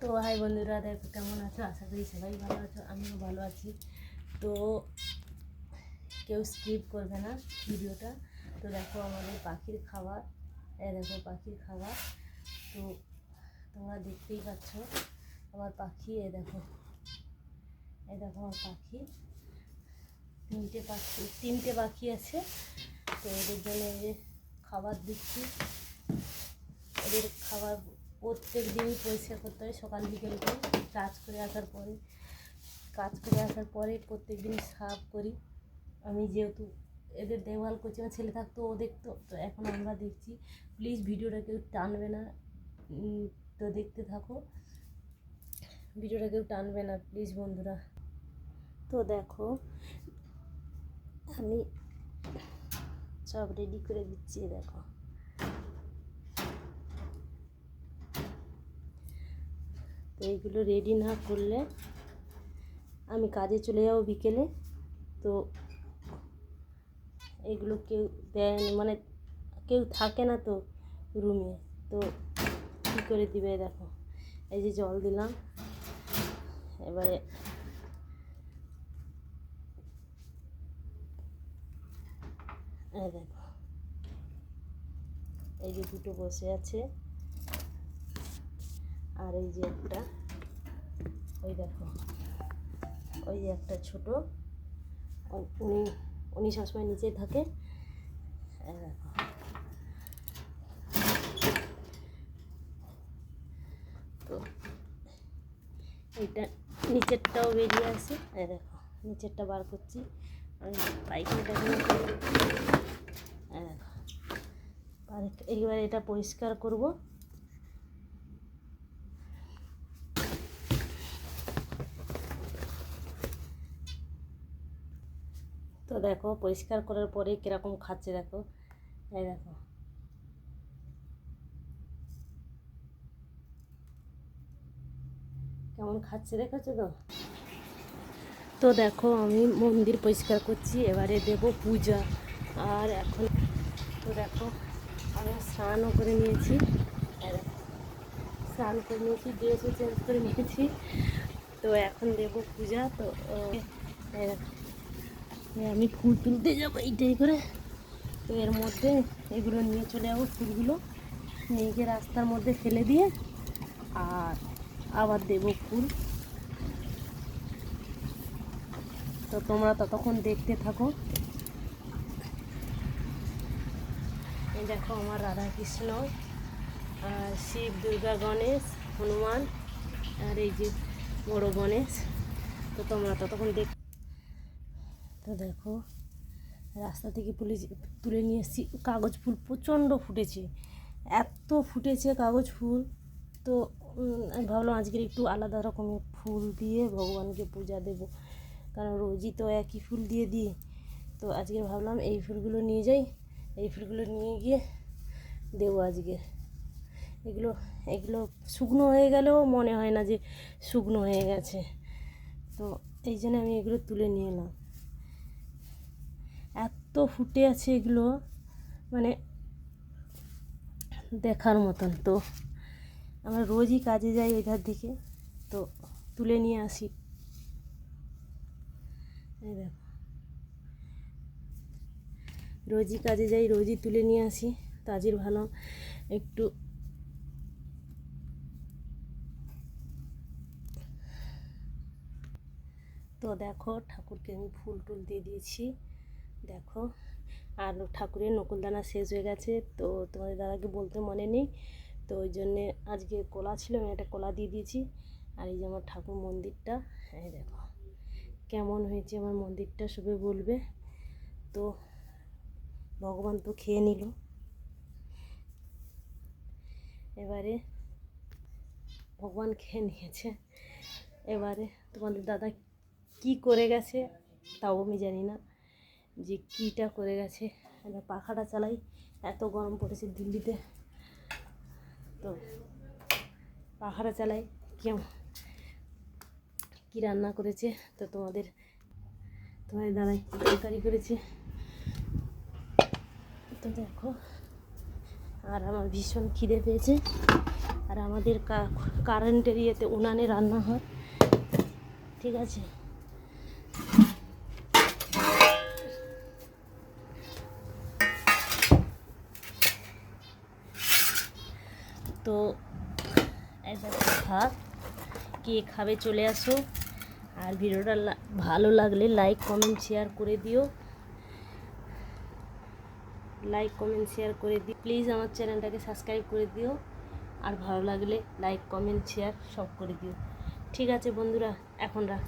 তো হাই বন্ধুরা, দেখো কেমন আছো? আশা করি সবাই ভালো আছো, আমিও ভালো আছি। তো কেউ স্কিপ করবে না ভিডিওটা। তো দেখো আমাদের পাখির খাবার, দেখো পাখির খাবার। তো তোমরা দেখতেই পাচ্ছ আমার পাখি, দেখো আমার পাখি। তিনটে পাখি আছে। তো এদের জন্য এই যে খাবার দিচ্ছি। এদের খাবার প্রত্যেক দিনই পরিষ্কার করতে হয়, সকাল বিকেল করে কাজ করে আসার পরে প্রত্যেক দিন সাফ করি। আমি যেহেতু এদের দেখভাল করছি, আমার ছেলে থাকতো ও দেখতো, তো এখন আমরা দেখছি। প্লিজ ভিডিওটা কেউ টানবে না, তো দেখতে থাকো, ভিডিওটা কেউ টানবে না প্লিজ বন্ধুরা। তো দেখো আমি সব রেডি করে দিচ্ছি, দেখো তো এইগুলো রেডি না করলে আমি কাজে চলে যাবো বিকেলে। তো এগুলো কেউ দেয় না, মানে কেউ থাকে না তো রুমে, তো কী করে দিবে। দেখো এই যে জল দিলাম, এবারে দেখো এই যে দুটো বসে আছে, আর এই যে একটা, ওই দেখো ওই যে একটা ছোটো, উনি সবসময় নিচেই থাকে। দেখো তো এইটা নিচেরটাও বেরিয়ে আসে, দেখো নিচেরটা বার করছি, পাইখানাটা দেখো। এইবার এটা পরিষ্কার করব। তো দেখো পরিষ্কার করার পরে কীরকম খাচ্ছে, দেখো দেখো কেমন খাচ্ছে, দেখেছো তো। তো দেখো আমি মন্দির পরিষ্কার করছি, এবারে দেব পূজা। আর এখন তো দেখো আমি স্নানও করে নিয়েছি, ড্রেসও চেঞ্জ করে নিয়েছি। তো এখন দেব পূজা। তো আমি ফুল তুলতে যাবো এইটাই করে। তো এর মধ্যে এগুলো নিয়ে চলে যাবো, ফুলগুলো নিয়ে গিয়ে রাস্তার মধ্যে ফেলে দিয়ে আর আবার দেব ফুল। তো তোমরা ততক্ষণ দেখতে থাকো। এই দেখো আমার রাধাকৃষ্ণ, আর শিব, দুর্গা, গণেশ, হনুমান, আর এই যে বড় গণেশ। তো তোমরা ততক্ষণ তো দেখো রাস্তা থেকে তুলে নিয়ে এসেছি। কাগজ ফুল প্রচণ্ড ফুটেছে, এত ফুটেছে কাগজ ফুল। তো আমি ভাবলাম আজকের একটু আলাদা রকমের ফুল দিয়ে ভগবানকে পূজা দেব, কারণ রোজই তো একই ফুল দিয়ে দিই। তো আজকে ভাবলাম এই ফুলগুলো নিয়ে যাই, এই ফুলগুলো নিয়ে গিয়ে দেবো আজকে। এগুলো শুকনো হয়ে গেলেও মনে হয় না যে শুকনো হয়ে গেছে। তো এই জন্য আমি এগুলো তুলে নিয়ে এলাম। এত ফুটে আছে এগুলো, মানে দেখার মতন। তো আমরা রোজই কাজে যাই ওই ধার দিকে, তো তুলে নিয়ে আসি। এই দেখো রোজই কাজে যাই, রোজই তুলে নিয়ে আসি। তো আজকের ভালো একটু তো দেখো ঠাকুরকে আমি ফুল টুল দিয়ে দিয়েছি, দেখো। আর ঠাকুরের নকুলদানা শেষ হয়ে গেছে, তো তোমাদের দাদাকে বলতে মনে নেই, তো ওই জন্যে আজকে কলা ছিল, আমি একটা কলা দিয়ে দিয়েছি। আর এই যে আমার ঠাকুর মন্দিরটা, এই দেখো কেমন হয়েছে আমার মন্দিরটা, সবে বলবে। তো ভগবান তো খেয়ে নিল, এবারে ভগবান খেয়ে নিয়েছে। এবারে তোমাদের দাদা কি করে গেছে তাও আমি জানি না যে কীটা করে গেছে। এবার পাখাটা চালাই, এত গরম পড়েছে দিল্লিতে, তো পাখাটা চালাই। কী রান্না করেছে, তো তোমাদের দাদা কী তরকারি করেছে তো দেখো। আর আমার ভীষণ খিদে পেয়েছে, আর আমাদের কারেন্টের ইয়েতে উনানে রান্না হয়, ঠিক আছে। তো একবার ভাত কে খাবে চলে আসো, আর ভিডিওটা ভালো লাগলে লাইক কমেন্ট শেয়ার করে দিও, প্লিজ আমার চ্যানেলটাকে সাবস্ক্রাইব করে দিও, আর ভালো লাগলে লাইক কমেন্ট শেয়ার সব করে দিও, ঠিক আছে বন্ধুরা, এখন রাখ।